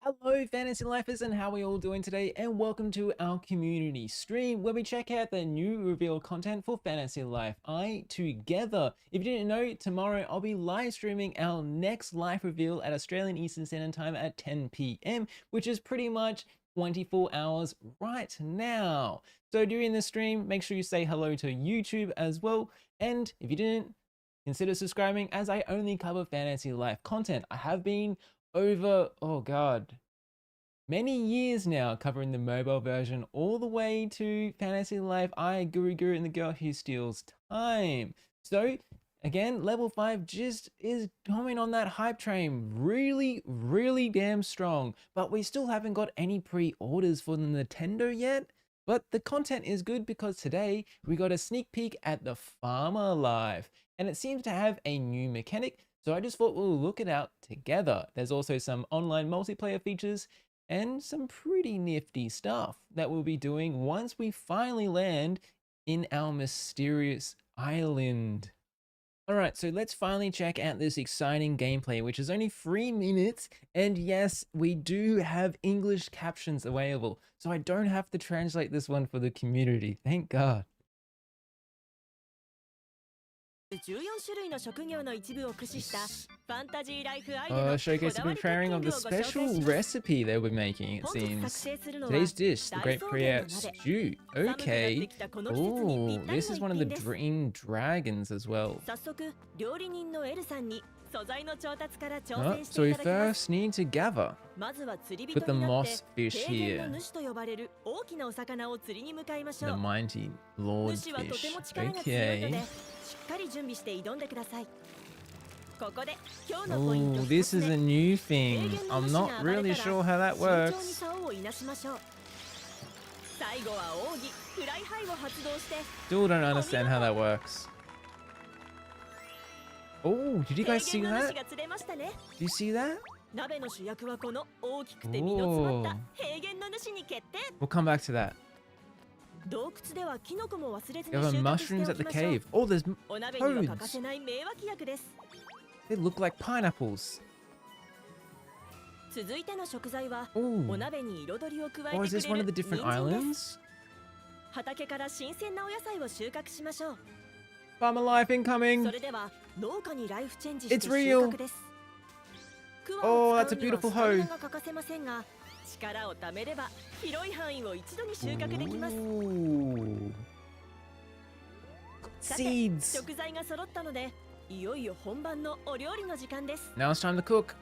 Hello fantasy lifers, and how are we all doing today, and welcome to our community stream where we check out the new reveal content for Fantasy Life I together. If you didn't know, tomorrow I'll be live streaming our next live reveal at Australian Eastern Standard Time at 10 p.m, which is pretty much 24 hours right now. So during the stream, make sure you say hello to YouTube as well, and if you didn't, consider subscribing as I only cover Fantasy Life content. I have been over, oh god, many years now covering the mobile version all the way to Fantasy Life 𝗙𝗚𝗙 and the girl who steals time. So again, level 5 just is coming on that hype train really damn strong, but we still haven't got any pre-orders for the Nintendo yet. But the content is good because today we got a sneak peek at the Farmer Life, and it seems to have a new mechanic, so I just thought we'll look it out together. There's also some online multiplayer features and some pretty nifty stuff that we'll be doing once we finally land in our mysterious island. Alright, so let's finally check out this exciting gameplay, which is only 3 minutes, and yes, we do have English captions available, so I don't have to translate this one for the community, thank God. 14種類の職業の一部を駆使したファンタジーライフアイでの Showcase the preparing of the special recipe they were making, it seems. Today's dish, the Great Prayer Stew. Okay. Oh, this is one of the Dream Dragons as well. 早速料理人のエルさんに素材の調達から挑戦していただきます。 So we first need to gather. まずは釣り人 Put the になって moss fish 平原 here. の主と呼ばれる大きなお魚を釣りに向かいまし The ょう。 mighty Lord 主はとて fish. も力が強いので Okay. しっかり準備して挑んでください。ここで今日のポイント Oh, 1 this つ is 目。 a new 平 thing. 原の I'm 主 not が暴れ really た sure ら how that 慎重に works. 竿をいなしましょう。最後は奥義フライハイを発動して Still don't understand how that works. Oh, did you 平 guys see 原の主 that? が釣れましたね。 Did you see that? 鍋の主役はこの大きくて身の詰まった平原の主に決定。 We'll come back to that. 洞窟ではキノコも忘れずに There 収 are 穫して mushrooms お at き the ましょう。 cave. Oh, there's お鍋には欠か toads. せない名脇役です。 They look like pineapples. 続いての食材は Oh. お鍋に彩りを加え Oh, て is く this one れ of る the 人 different 参です。 islands? 畑から新鮮なお野菜を収穫しましょう。 Farmer life そ incoming. れでは農家にライフチェンジして It's 収 real. 穫です。ク Oh, ワを that's 使 a うには beautiful スタミ hoe. ナが欠かせませんが、力を貯めれば広い範囲を一度に収穫できます。 Ooh. さて、 Seeds. 食材が揃ったので、いよいよ本番のお料理の時間です。 Now it's time to cook.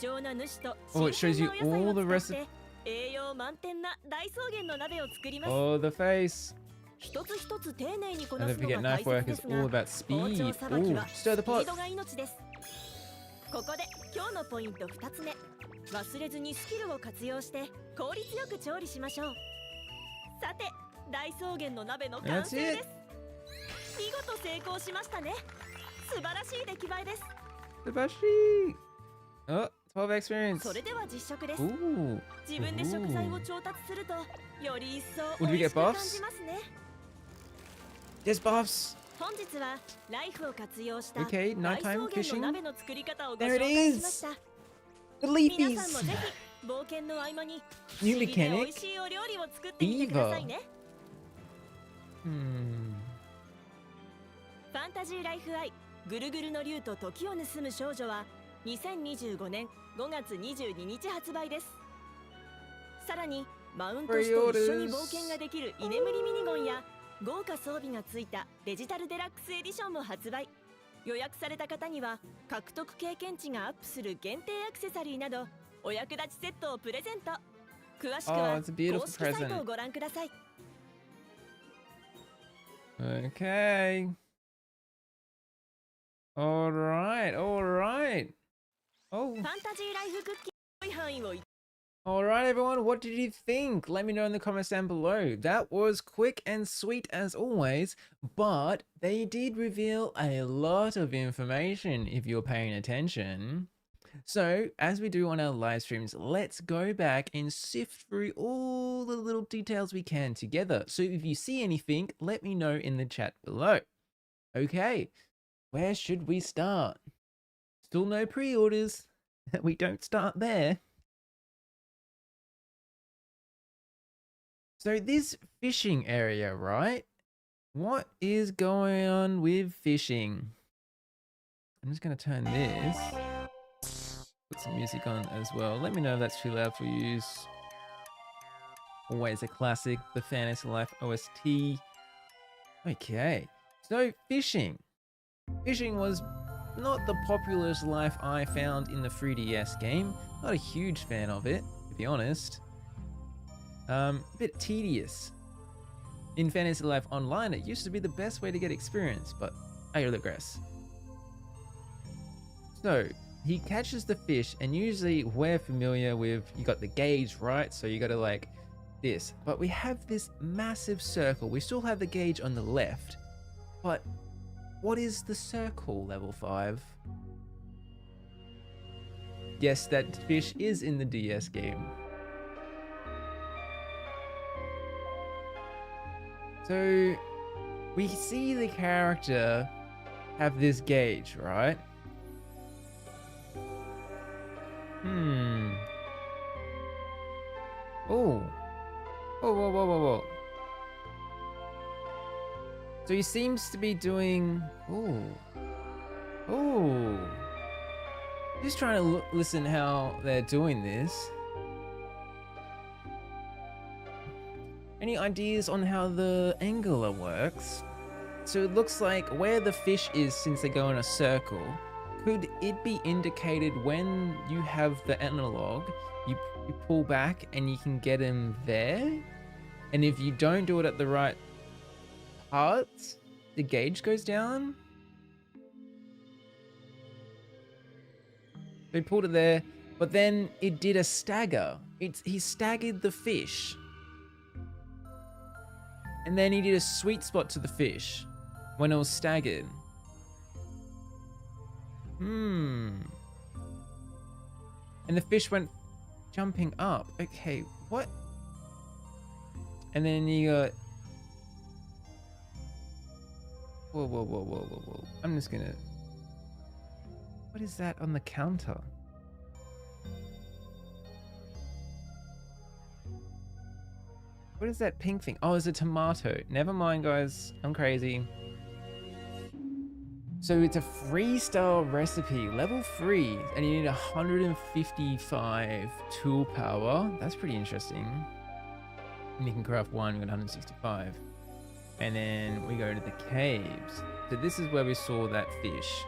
貴重な主と Oh, it 新 shows 鮮 you なお野 all the 菜を使って recipes. 栄養満点な大草原の鍋を作ります。 Oh, the face. 一つ一つ丁寧にこ And な don't すの forget, が大 knife 切 work で is す all が、 about 包 speed. 丁さばき Ooh, は stir ス the ピ pot. ードが命です。ここで今日のポイント2つ目。忘れずにスキルを活用して効率よく調理しましょう。さて、大草原の鍋の完成です。見事成功しましたね。素晴らしい出来栄えです。 Subashi. Oh, 12 experience. それでは実食です。 Ooh. 自分で食材を調達するとより一層 Would 美 we 味 get しく感 buffs? じますね。 There's buffs. 本日はライフを活用した Okay, 大草 nighttime 原 fishing. の鍋の作り方をご There 紹 it 介しました。 is. The 皆さんも leafies. ぜひ冒険の合間に New 不思議で美 mechanic. 味しいお料理を作ってみてくださいね。 ファンタジーライフアイぐるぐるの竜と時を盗む少女は2025年5月22日発売です。さらにマウントして一緒に冒険ができる居眠りミニゴンや豪華装備がついたデジタルデラックスエディションも発売。予約された方には獲得経験値がアップする限定アクセサリーなどお役立ちセットをプレゼント。詳しく Oh, は it's a beautiful 公式サイトを present. ご覧ください。 Okay. All right. All right. Oh. ファンタジーライフクッキーの範囲を All right, everyone. What did you think? Let me know in the comments down below. That was quick and sweet as always, but they did reveal a lot of information if you're paying attention. So, as we do on our live streams, let's go back and sift through all the little details we can together. So if you see anything, let me know in the chat below. Okay, where should we start? Still no pre-orders. We don't start there. So this fishing area, right? What is going on with fishing? I'm just going to turn this. Put some music on as well. Let me know if that's too loud for you. Always a classic, the Fantasy Life OST. Okay, so fishing. Fishing was not the popularest life I found in the 3DS game. Not a huge fan of it, to be honest. A bit tedious. In Fantasy Life Online, it used to be the best way to get experience, but I digress. So, he catches the fish, and usually we're familiar with, you got the gauge, right? So you got to like this, but we have this massive circle. We still have the gauge on the left, but what is the circle, level 5? Yes, that fish is in the DS game. So we see the character have this gauge, right? Oh. Whoa, whoa, whoa, whoa, whoa. So he seems to be doing... Ooh. Ooh. Just trying to listen how they're doing this. Any ideas on how the angler works? So it looks like where the fish is, since they go in a circle, could it be indicated when you have the analog, you pull back and you can get him there? And if you don't do it at the right parts, the gauge goes down? They pulled it there, but then it did a stagger. He staggered the fish. And then he did a sweet spot to the fish when it was staggered. And the fish went jumping up. Okay, what? And then you got... Whoa, whoa, whoa, whoa, whoa, whoa. I'm just gonna... What is that on the counter? What is that pink thing? Oh, it's a tomato. Never mind, guys. I'm crazy. So it's a freestyle recipe, level 3, and you need 155 tool power. That's pretty interesting. And you can craft one with 165. And then we go to the caves. So this is where we saw that fish.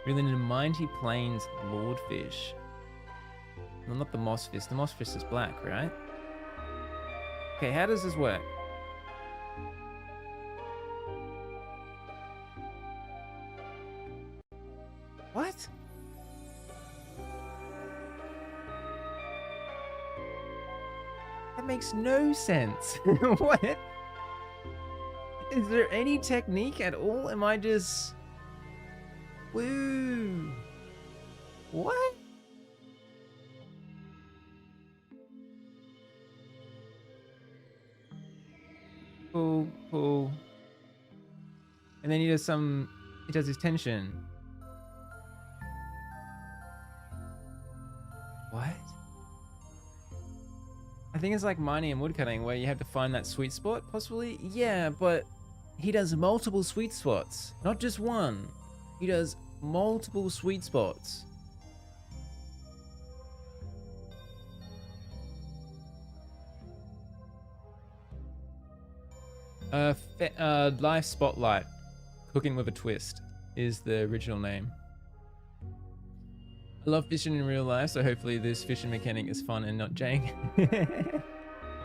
We're in the Mighty Plains Lordfish. Well, not the moss fish. The moss fish is black, right? Okay, how does this work? What? That makes no sense. What? Is there any technique at all? Am I just... Woo! What? Pull, pull. And then he does his tension. What? I think it's like mining and woodcutting where you have to find that sweet spot, possibly? Yeah, but he does multiple sweet spots. Not just one. He does multiple sweet spots. Life Spotlight, Cooking with a Twist is the original name. I love fishing in real life, so hopefully this fishing mechanic is fun and not jank.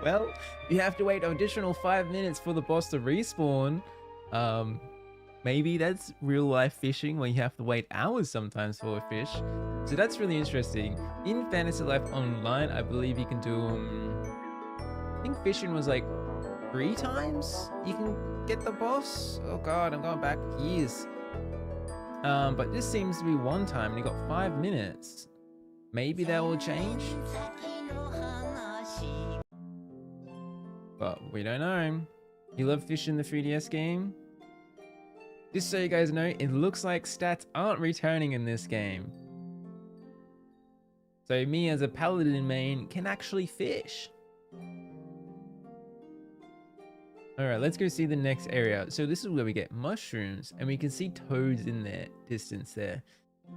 Well, you have to wait an additional 5 minutes for the boss to respawn. Maybe that's real life fishing where you have to wait hours sometimes for a fish. So that's really interesting. In Fantasy Life Online, I believe you can do, I think fishing was like 3 times you can get the boss. Oh god, I'm going back years. But this seems to be 1 time and you got 5 minutes. Maybe that will change. But we don't know. You love fishing the 3DS game? Just so you guys know, it looks like stats aren't returning in this game. So me as a paladin main can actually fish. Alright, let's go see the next area. So this is where we get mushrooms, and we can see toads in the distance there.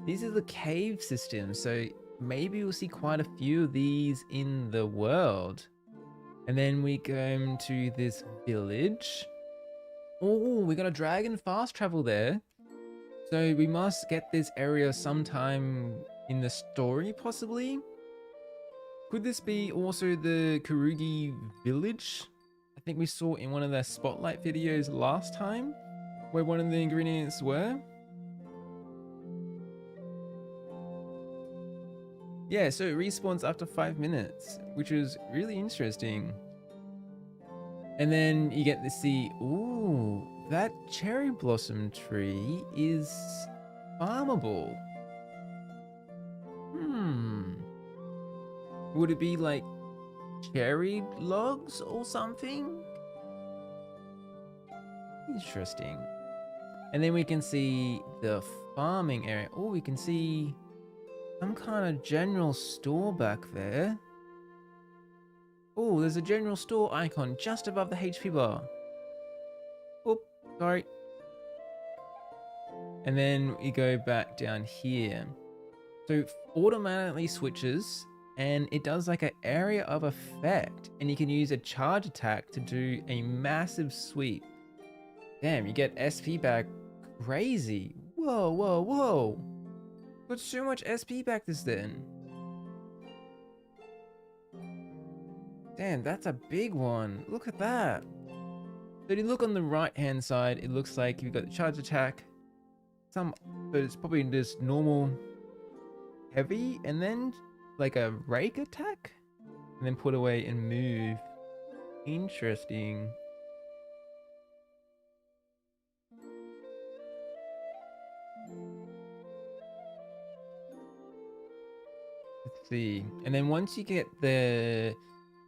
These are the cave systems, so maybe we'll see quite a few of these in the world. And then we go to this village. Oh, we got a dragon fast travel there. So we must get this area sometime in the story, possibly? Could this be also the 𝗙𝗚𝗙𝗧𝗏 village? I think we saw in one of the spotlight videos last time, where one of the ingredients were. Yeah, so it respawns after 5 minutes, which is really interesting. And then you get to see, ooh, that cherry blossom tree is farmable. Would it be like cherry logs or something? Interesting. And then we can see the farming area. Oh, we can see some kind of general store back there. Oh, there's a general store icon just above the HP bar. Oop, sorry. And then we go back down here. So it automatically switches, and it does like an area of effect, and you can use a charge attack to do a massive sweep. Damn, you get SP back crazy. Whoa, whoa, whoa. Got so much SP back this then. Damn, that's a big one. Look at that. So if you look on the right hand side, it looks like you've got the charge attack. But it's probably just normal heavy, and then like a rake attack, and then put away and move. Interesting. Let's see. And then once you get the,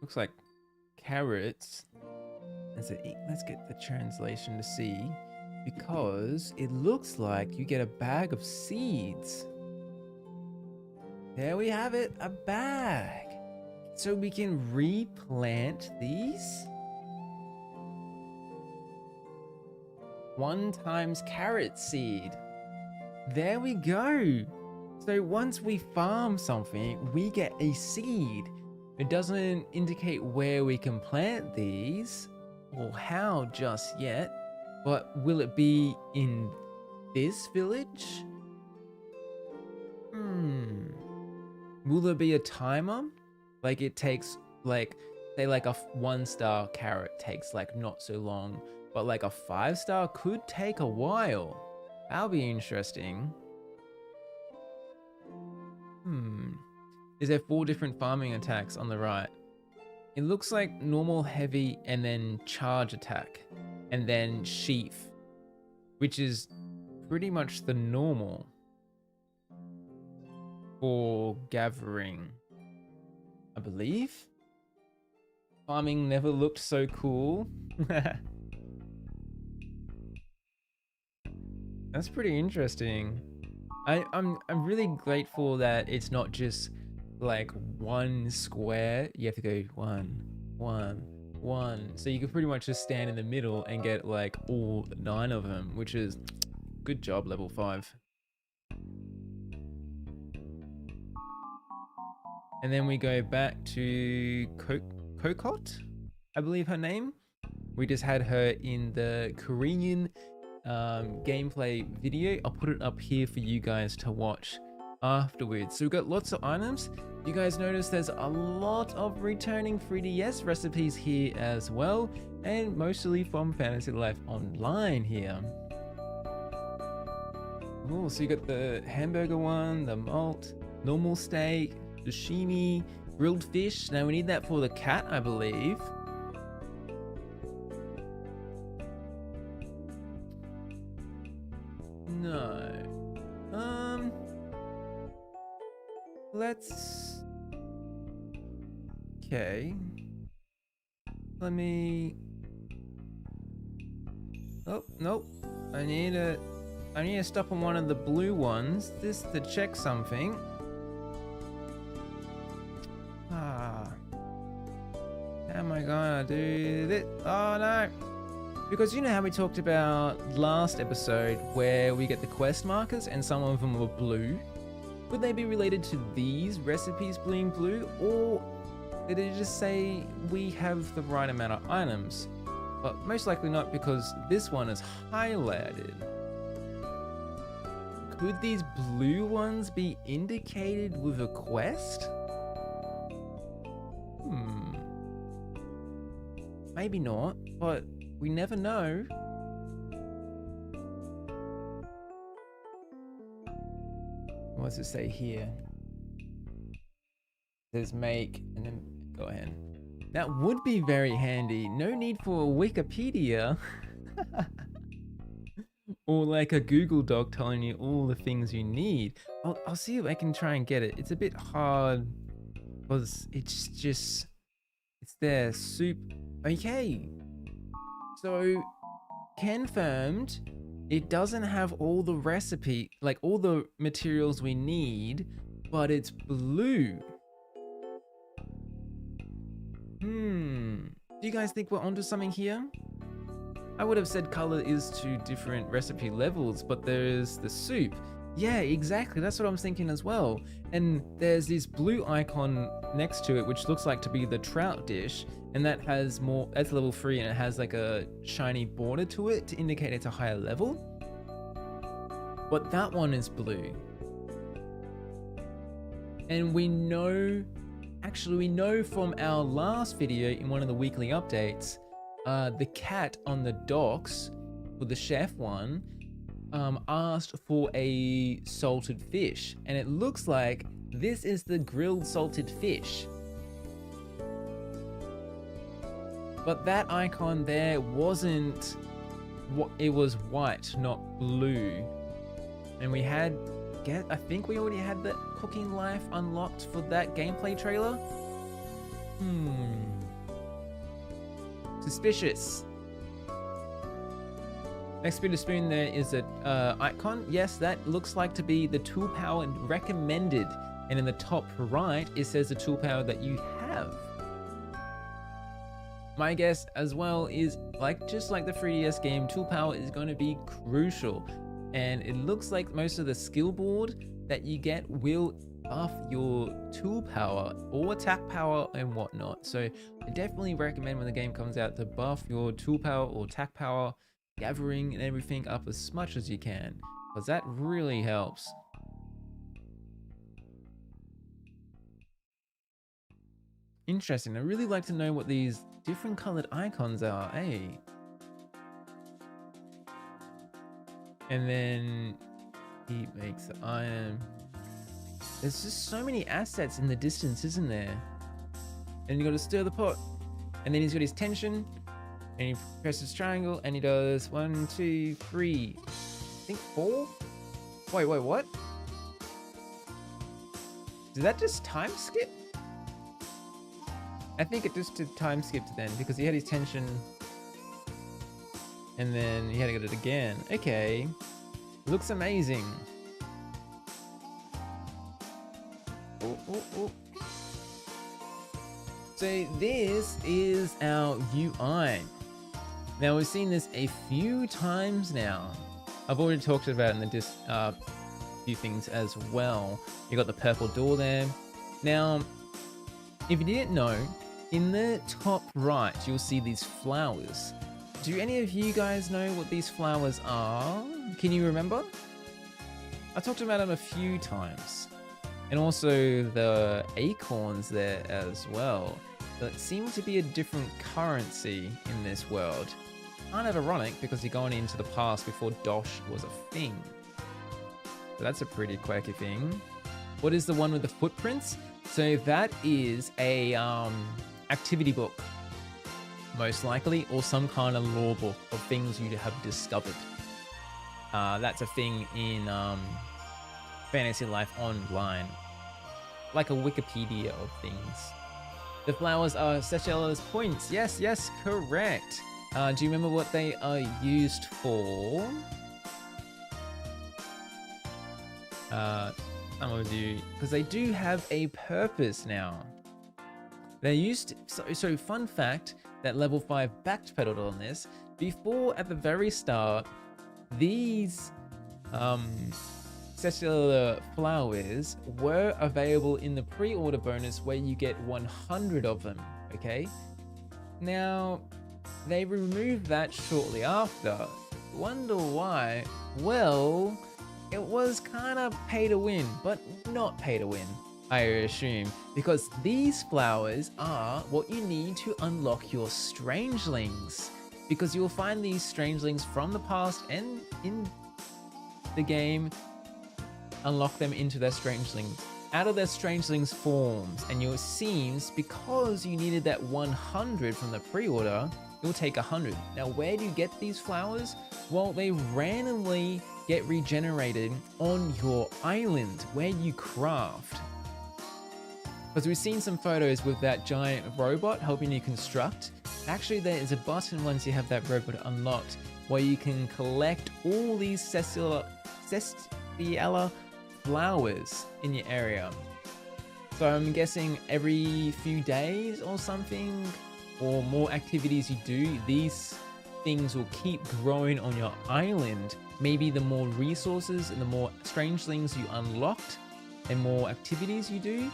looks like carrots, let's get the translation to see, because it looks like you get a bag of seeds. There we have it, a bag. So we can replant these. 1 times carrot seed. There we go. So once we farm something, we get a seed. It doesn't indicate where we can plant these or how just yet, but will it be in this village? Will there be a timer? Like it takes like, say like a 1-star carrot takes like not so long, but like a 5-star could take a while. That'll be interesting. Is there 4 different farming attacks on the right? It looks like normal, heavy, and then charge attack, and then sheath, which is pretty much the normal for gathering, I believe. Farming never looked so cool. That's pretty interesting. I'm really grateful that it's not just like 1 square. You have to go 1, 1, 1. So you can pretty much just stand in the middle and get like all 9 of them, which is good job, level 5. And then we go back to 𝗙𝗚𝗙𝗆, I believe her name. We just had her in the Korean gameplay video. I'll put it up here for you guys to watch afterwards. So we've got lots of items. You guys notice there's a lot of returning 3DS recipes here as well, and mostly from Fantasy Life Online here. Oh, so you got the hamburger one, the malt, normal steak, sashimi, grilled fish. Now we need that for the cat, I believe. No. Let's... Okay. Let me... Oh, nope. I need to stop on one of the blue ones. This to check something. How am I gonna do this? Oh no! Because you know how we talked about last episode where we get the quest markers and some of them were blue? Would they be related to these recipes being blue, or did it just say we have the right amount of items? But most likely not, because this one is highlighted. Could these blue ones be indicated with a quest? Maybe not, but we never know. What does it say here? It says make, and then go ahead. That would be very handy. No need for a Wikipedia. Or like a Google Doc telling you all the things you need. I'll see if I can try and get it. It's a bit hard because it's there. Soup. Okay. So, confirmed, it doesn't have all the recipe, like all the materials we need, but it's blue. Do you guys think we're onto something here? I would have said color is 2 different recipe levels, but there's the soup. Yeah, exactly. That's what I'm thinking as well. And there's this blue icon next to it, which looks like to be the trout dish. And that has more, that's level 3, and it has like a shiny border to it to indicate it's a higher level. But that one is blue. And we know, actually we know from our last video in one of the weekly updates, the cat on the docks, or the chef one, asked for a salted fish. And it looks like this is the grilled salted fish. But that icon there wasn't what it was, white, not blue. And we had, I think we already had the cooking life unlocked for that gameplay trailer. Suspicious. Next bit of spoon there is an icon. Yes, that looks like to be the tool power recommended. And in the top right, it says the tool power that you have. My guess as well is, just like the 3DS game, tool power is going to be crucial. And it looks like most of the skill board that you get will buff your tool power or attack power and whatnot. So I definitely recommend when the game comes out to buff your tool power or attack power, gathering and everything up as much as you can, because that really helps. Interesting. I really like to know what these different colored icons are, eh? And then he makes the iron. There's just so many assets in the distance, isn't there? And you got to stir the pot. And then he's got his tension. And he presses triangle and he does 1, 2, 3, I think 4? Wait, what? Did that just time skip? I think it just did time skipped then, because he had his tension and then he had to get it again. Okay. Looks amazing. Oh. So this is our UI. Now we've seen this a few times now. I've already talked about it in the few things as well. You got the purple door there. Now, if you didn't know, in the top right, you'll see these flowers. Do any of you guys know what these flowers are? Can you remember? I talked about them a few times. And also the acorns there as well. That seem to be a different currency in this world. Kind of ironic because you're going into the past before Dosh was a thing. So that's a pretty quirky thing. What is the one with the footprints? So that is a activity book, most likely, or some kind of lore book of things you have discovered. That's a thing in Fantasy Life Online, like a Wikipedia of things. The flowers are Seychelles points. Yes, correct. Do you remember what they are used for? Some of you, because they do have a purpose now. They used so fun fact that level 5 backpedaled on this. Before, at the very start, these cellular flowers were available in the pre-order bonus where you get 100 of them, okay? Now, they removed that shortly after. Wonder why? Well, it was kind of pay to win, but not pay to win, I assume, because these flowers are what you need to unlock your strangelings, because you'll find these strangelings from the past and in the game, unlock them into their strangelings, out of their strangelings forms, and it seems because you needed that 100 from the pre-order, you'll take 100. Now, where do you get these flowers? Well, they randomly get regenerated on your island where you craft. Because we've seen some photos with that giant robot helping you construct. Actually, there is a button once you have that robot unlocked where you can collect all these cellular flowers in your area. So I'm guessing every few days or something, or more activities you do, these things will keep growing on your island. Maybe the more resources and the more strangelings you unlocked and more activities you do,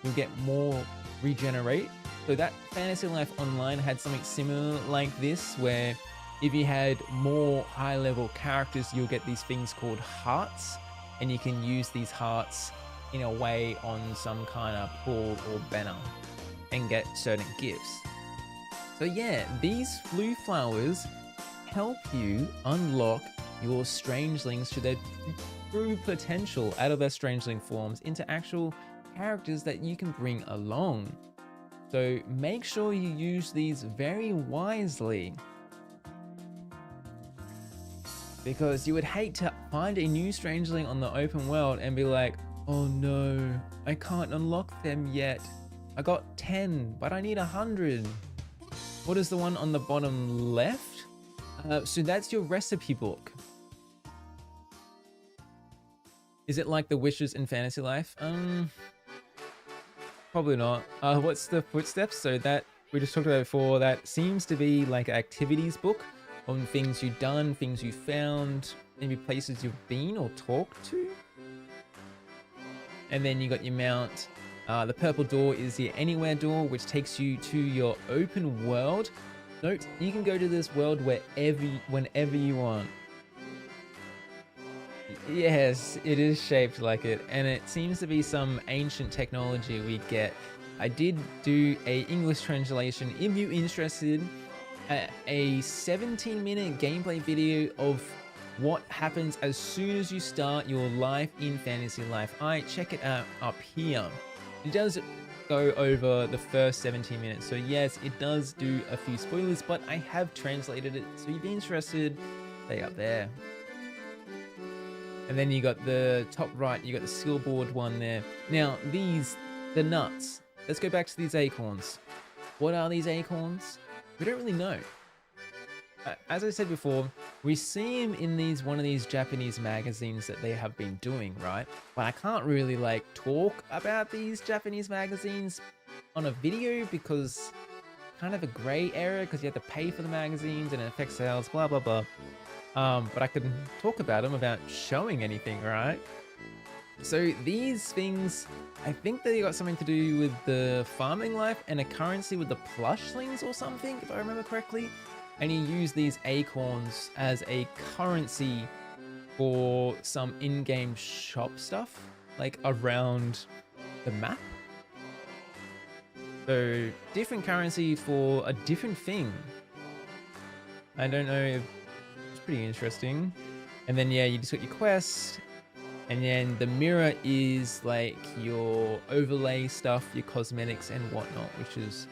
you'll get more regenerate. So that Fantasy Life Online had something similar like this, where if you had more high level characters, you'll get these things called hearts, and you can use these hearts in a way on some kind of pool or banner and get certain gifts. So yeah, these blue flowers help you unlock your strangelings to their true potential out of their strangeling forms into actual characters that you can bring along. So make sure you use these very wisely, because you would hate to find a new strangeling on the open world and be like, oh no, I can't unlock them yet. I got 10, but I need 100. What is the one on the bottom left? So that's your recipe book. Is it like the wishes in Fantasy Life? Probably not. What's the footsteps? So that we just talked about before, that seems to be like an activities book on things you've done, things you found, maybe places you've been or talked to. And then you got your mount. The purple door is the anywhere door, which takes you to your open world. Note, you can go to this world whenever you want. Yes, it is shaped like it, and it seems to be some ancient technology we get. I did do a English translation. If you're interested, a 17-minute gameplay video of what happens as soon as you start your life in Fantasy Life. Check it out up here. It does go over the first 17 minutes. So yes, it does do a few spoilers, but I have translated it. So if you'd be interested, stay up there. And then you got the top right, you got the skill board one there. Now the nuts. Let's go back to these acorns. What are these acorns? We don't really know. As I said before, we see them in one of these Japanese magazines that they have been doing, right? But I can't really like talk about these Japanese magazines on a video because kind of a gray area, because you have to pay for the magazines and it affects sales, blah, blah, blah. But I can talk about them without showing anything, right? So these things, I think they got something to do with the farming life and a currency with the plushlings or something, if I remember correctly. And you use these acorns as a currency for some in-game shop stuff, like around the map. So different currency for a different thing. I don't know, it's pretty interesting. And then yeah, you just got your quest. And then the mirror is like your overlay stuff, your cosmetics and whatnot, which is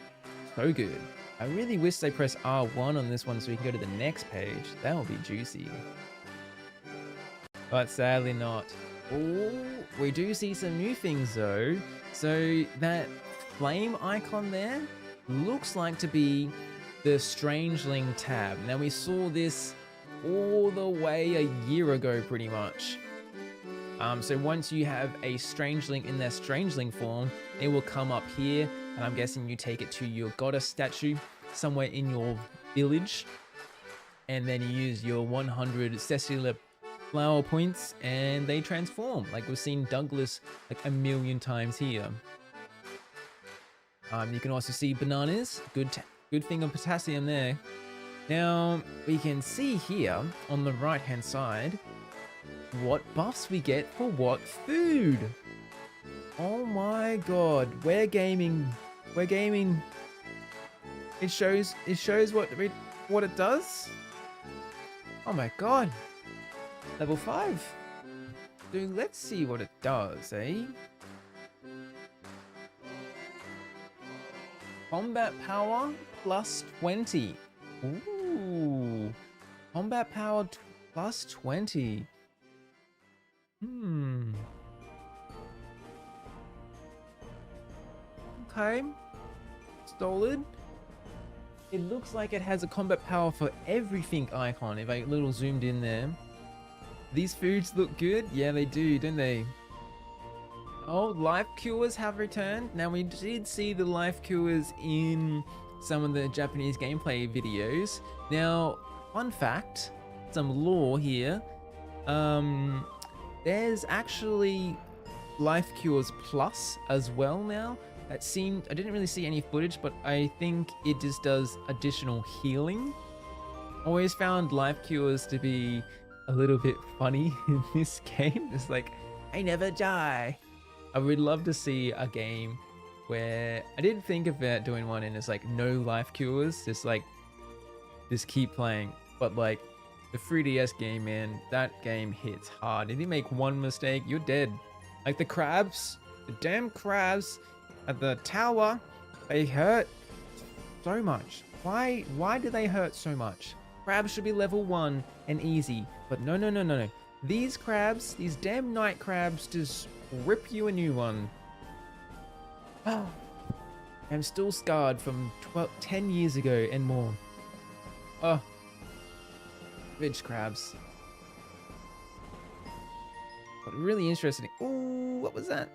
so good. I really wish they press R1 on this one so we can go to the next page. That would be juicy. But sadly not. Oh, we do see some new things though. So that flame icon there looks like to be the Strangeling tab. Now we saw this all the way a year ago pretty much. So once you have a Strangeling in their Strangeling form, it will come up here, and I'm guessing you take it to your goddess statue somewhere in your village, and then you use your 100 cellular flower points, and they transform. Like we've seen Douglas like a million times here. You can also see bananas. Good thing of potassium there. Now we can see here on the right hand side what buffs we get for what food. Oh my god, we're gaming. We're gaming. It shows what it does. Oh my god. Level 5. Dude, let's see what it does, eh? Combat power plus 20. Ooh. Combat power plus 20. Okay. Stolen. It looks like it has a combat power for everything icon. If I little zoomed in there. These foods look good. Yeah, they do, don't they? Oh, life cures have returned. Now we did see the life cures in some of the Japanese gameplay videos. Now, fun fact, some lore here. There's actually life cures plus as well now. It seemed, I didn't really see any footage, but I think it just does additional healing. Always found life cures to be a little bit funny in this game. It's like, I never die. I would love to see a game where I did think about doing one and it's like no life cures, just keep playing. But like the 3DS game, man, that game hits hard. If you make one mistake, you're dead. Like the crabs, the damn crabs at the tower, they hurt so much. Why do they hurt so much? Crabs should be level 1 and easy, but no. These crabs, these damn night crabs, just rip you a new one. I'm still scarred from 10 years ago and more. Oh, ridge crabs. But really interesting. Ooh, what was that?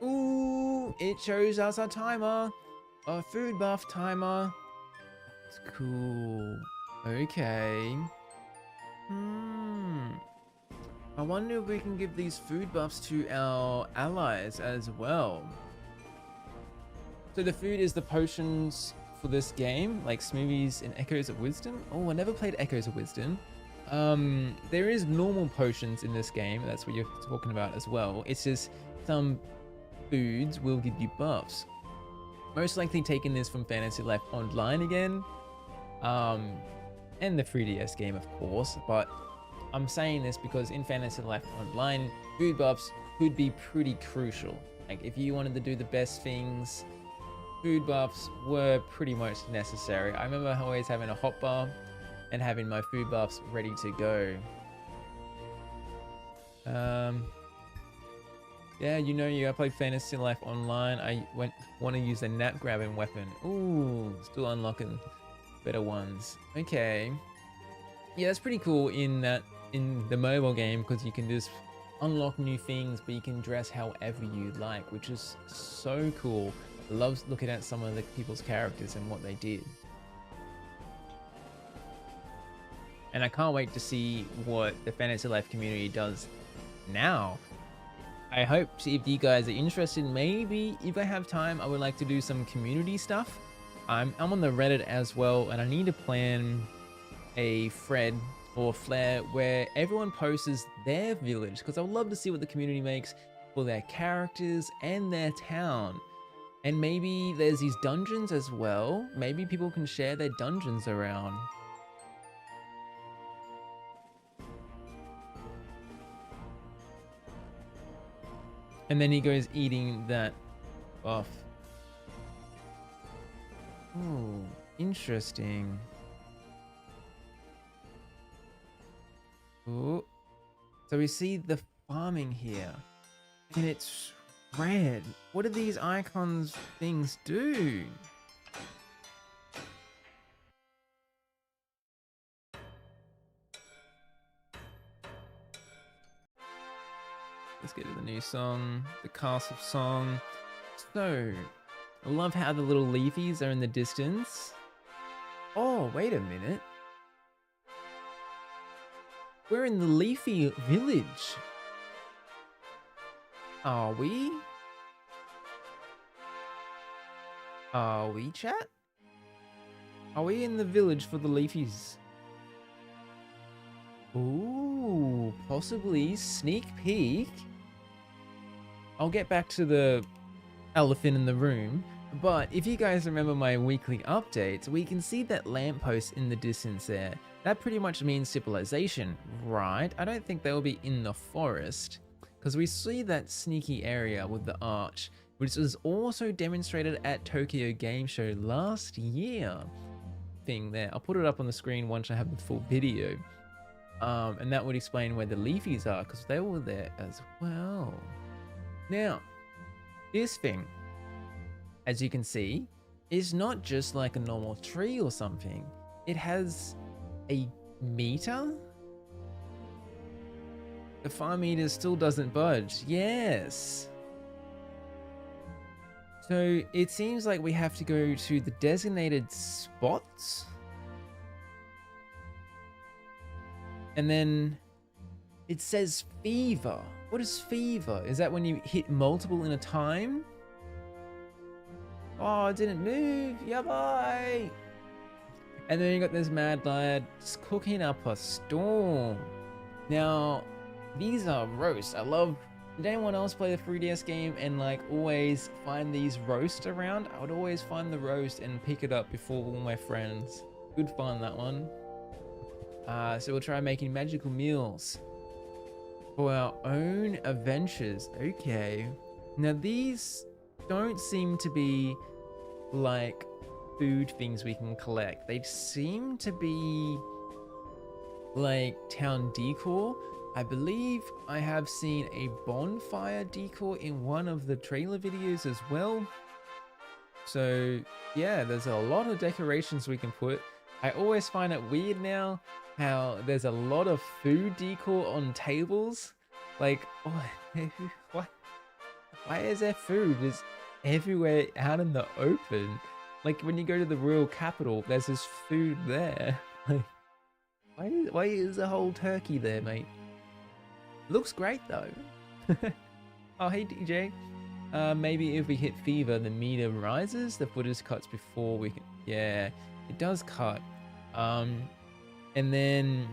Ooh, it shows us a timer. A food buff timer. It's cool. Okay. I wonder if we can give these food buffs to our allies as well. So the food is the potions for this game, like Smoothies and Echoes of Wisdom. Oh, I never played Echoes of Wisdom. There is normal potions in this game. That's what you're talking about as well. It's just some foods will give you buffs. Most likely taking this from Fantasy Life Online again. And the 3DS game, of course, but I'm saying this because in Fantasy Life Online, food buffs could be pretty crucial. Like if you wanted to do the best things, food buffs were pretty much necessary. I remember always having a hotbar and having my food buffs ready to go. Yeah, you know, I played Fantasy Life Online. I want to use a nap grabbing weapon. Ooh, still unlocking better ones. Okay. Yeah, that's pretty cool in the mobile game, because you can just unlock new things, but you can dress however you like, which is so cool. I love looking at some of the people's characters and what they did. And I can't wait to see what the Fantasy Life community does now. I hope, if you guys are interested, maybe if I have time, I would like to do some community stuff. I'm on the Reddit as well, and I need to plan a thread or flare where everyone posts their village, because I would love to see what the community makes for their characters and their town. And maybe there's these dungeons as well. Maybe people can share their dungeons around. And then he goes eating that buff. Ooh, interesting. Ooh. So we see the farming here, and it's red. What do these icons things do? let's get to the new song, the castle song. So, I love how the little leafies are in the distance. Oh, wait a minute. We're in the leafy village. Are we? Are we, chat? Are we in the village for the leafies? Ooh, possibly sneak peek. I'll get back to the elephant in the room, but if you guys remember my weekly updates, we can see that lamppost in the distance there. That pretty much means civilization, right? I don't think they'll be in the forest, because we see that sneaky area with the arch, which was also demonstrated at Tokyo Game Show last year. Thing there. I'll put it up on the screen once I have the full video. And that would explain where the leafies are, because they were there as well. Now, this thing, as you can see, is not just like a normal tree or something. It has a meter. The 5 meters still doesn't budge. Yes. So it seems like we have to go to the designated spots. And then it says fever. What is fever? Is that when you hit multiple in a time? Oh, it didn't move. Yeah, bye. And then you got this mad lad just cooking up a storm. Now, these are roasts. I love. Did anyone else play the 3DS game and like always find these roasts around? I would always find the roast and pick it up before all my friends. Good fun, that one. So we'll try making magical meals for our own adventures. Okay. Now these don't seem to be like food things we can collect. They seem to be like town decor. I believe I have seen a bonfire decor in one of the trailer videos as well. So yeah, there's a lot of decorations we can put. I always find it weird now how there's a lot of food decor on tables. Like, oh, what? Why is there food just everywhere out in the open? Like when you go to the royal capital, there's this food there. Like, why is a whole turkey there, mate? Looks great though. Oh, hey DJ. Maybe if we hit fever, the meter rises, the footage cuts before we can. Yeah, it does cut. And then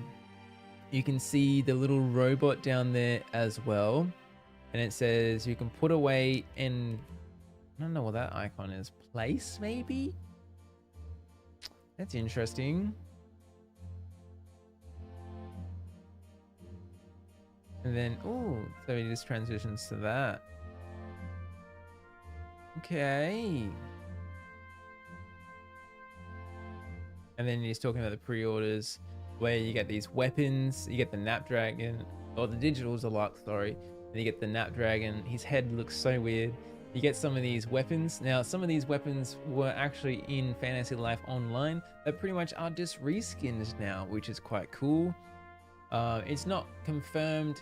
you can see the little robot down there as well. And it says you can put away in, I don't know what that icon is. Place, maybe? That's interesting. And then, oh, so it just transitions to that. Okay. And then he's talking about the pre-orders where you get these weapons, you get the Snapdragon, or the digital deluxe, sorry. And you get the Snapdragon. His head looks so weird. You get some of these weapons. Now, some of these weapons were actually in Fantasy Life Online that pretty much are just reskins now, which is quite cool. It's not confirmed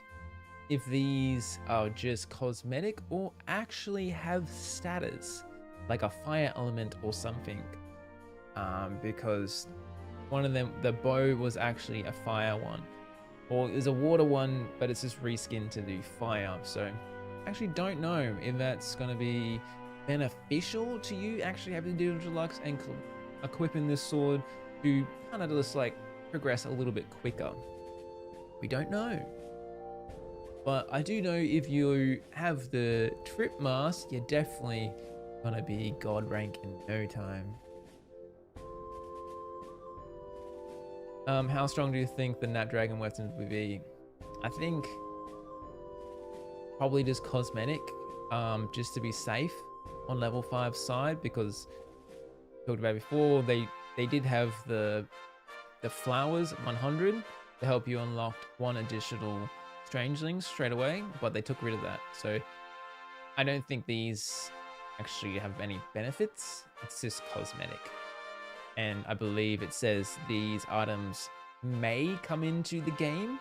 if these are just cosmetic or actually have status, like a fire element or something. Because one of them, the bow was actually a fire one, or it was a water one, but it's just reskinned to do fire. So I actually don't know if that's going to be beneficial to you actually having to do deluxe and equipping this sword to kind of just like progress a little bit quicker. We don't know. But I do know if you have the trip mask, you're definitely going to be god rank in no time. How strong do you think the Snapdragon weapons would be? I think probably just cosmetic, just to be safe on level 5 side, because talked about before, they did have the flowers 100 to help you unlock one additional strangelings straight away, but they took rid of that. So I don't think these actually have any benefits. It's just cosmetic. And I believe it says these items may come into the game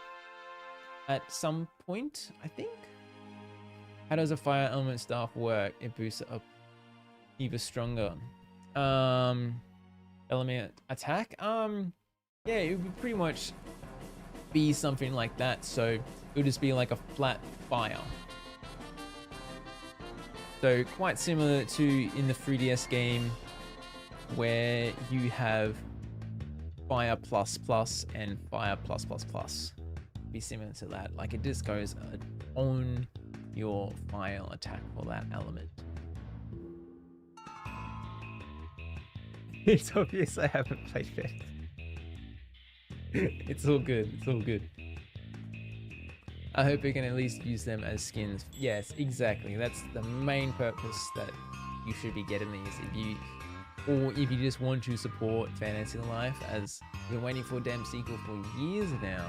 at some point, I think. How does a fire element staff work? It boosts up even stronger. Element attack? Yeah, it would pretty much be something like that. So it would just be like a flat fire. So quite similar to in the 3DS game where you have fire plus plus and fire plus plus plus. Be similar to that. Like it just goes on your fire attack for that element. It's obvious I haven't played it. It's all good. It's all good. I hope we can at least use them as skins. Yes, exactly. That's the main purpose that you should be getting these. If you just want to support Fantasy Life, as we're waiting for a damn sequel for years now.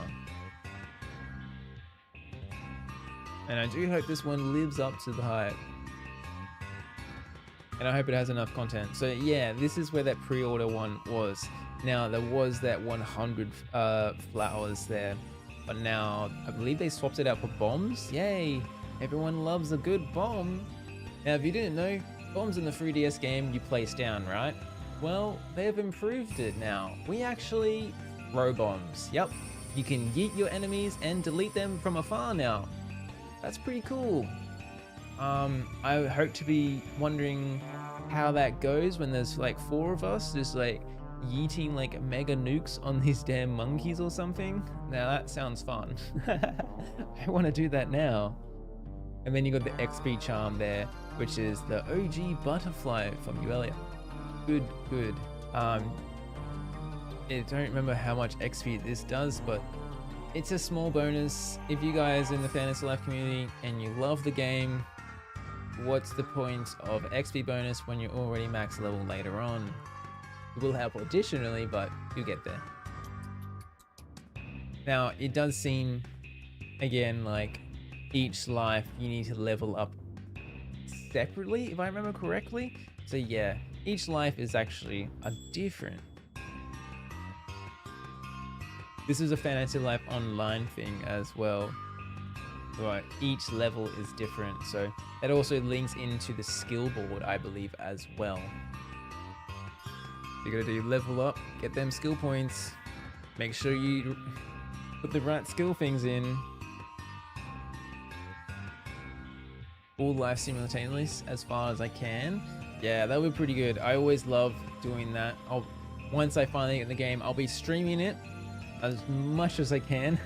And I do hope this one lives up to the hype. And I hope it has enough content. So yeah, this is where that pre-order one was. Now there was that 100 flowers there, but now I believe they swapped it out for bombs. Yay! Everyone loves a good bomb. Now if you didn't know, bombs in the 3DS game you place down, right? Well, they've improved it now. We actually throw bombs. Yep, you can yeet your enemies and delete them from afar now. That's pretty cool. I hope to be wondering how that goes when there's like 4 of us just like yeeting like mega nukes on these damn monkeys or something. Now that sounds fun. I want to do that now. And then you got the XP charm there, which is the OG butterfly from 𝗟𝗙𝗪. Good, good. I don't remember how much XP this does, but it's a small bonus. If you guys in the Fantasy Life community and you love the game, what's the point of XP bonus when you're already max level later on? It will help additionally, but you get there. Now, it does seem, again, like each life you need to level up separately, if I remember correctly. So yeah, each life is actually a different. This is a Fantasy Life Online thing as well. Right, each level is different, so that also links into the skill board, I believe, as well. You gotta do level up, get them skill points, make sure you put the right skill things in. All life simultaneously as far as I can. Yeah, that would be pretty good. I always love doing that. Once I finally get in the game, I'll be streaming it as much as I can.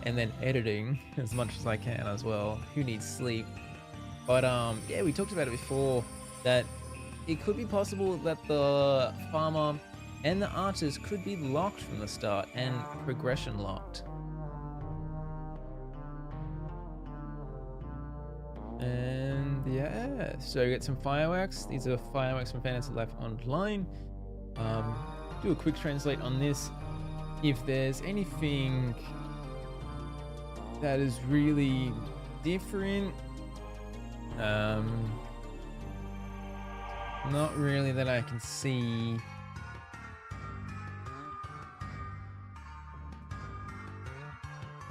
And then editing as much as I can as well. Who needs sleep? But yeah, we talked about it before that it could be possible that the farmer and the artist could be locked from the start and progression locked. And yeah, so you get some fireworks. These are fireworks from Fantasy Life Online. Do a quick translate on this. If there's anything that is really different, not really that I can see.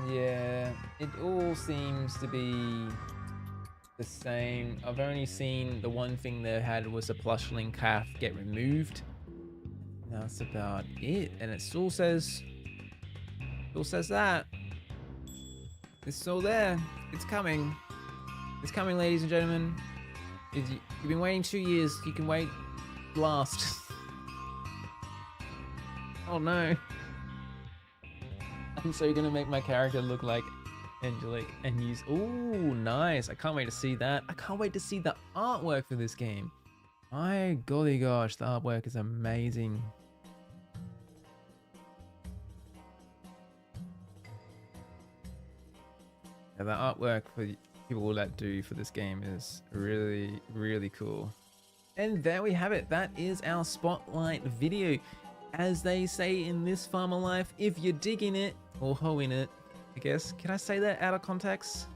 Yeah, it all seems to be the same. I've only seen the one thing they had was a plushling calf get removed. That's about it, and it still says that. It's still there. It's coming. It's coming, ladies and gentlemen. You've been waiting 2 years. You can wait last. Oh no. I'm so gonna make my character look like Angelic and use. Ooh, nice. I can't wait to see that. I can't wait to see the artwork for this game. My golly gosh, the artwork is amazing. Yeah, the artwork for people that do for this game is really, really cool. And there we have it. That is our spotlight video. As they say in this farmer life, if you're digging it or hoeing it, I guess. Can I say that out of context?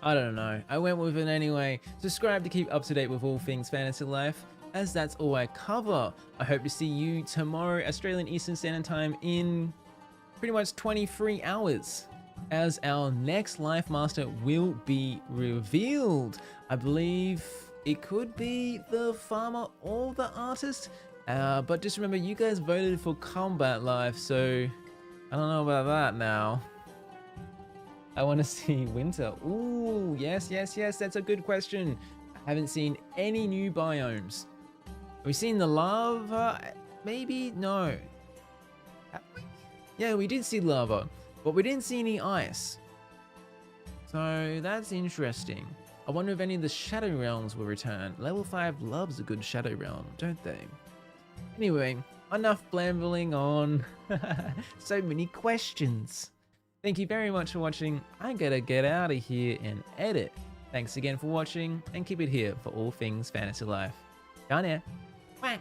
I don't know. I went with it anyway. Subscribe to keep up to date with all things Fantasy Life, as that's all I cover. I hope to see you tomorrow, Australian Eastern Standard Time, in pretty much 23 hours. as our next Life Master will be revealed. I believe it could be the farmer or the artist, but just remember you guys voted for Combat Life, so I don't know about that now. I want to see winter. Ooh, yes, that's a good question. I haven't seen any new biomes. Have we seen the lava? Maybe? No. Yeah, we did see lava, but we didn't see any ice. So that's interesting. I wonder if any of the Shadow Realms will return. Level 5 loves a good Shadow Realm, don't they? Anyway, enough blambling on. So many questions. Thank you very much for watching. I gotta get out of here and edit. Thanks again for watching, and keep it here for all things fantasy life. Down here. Quack.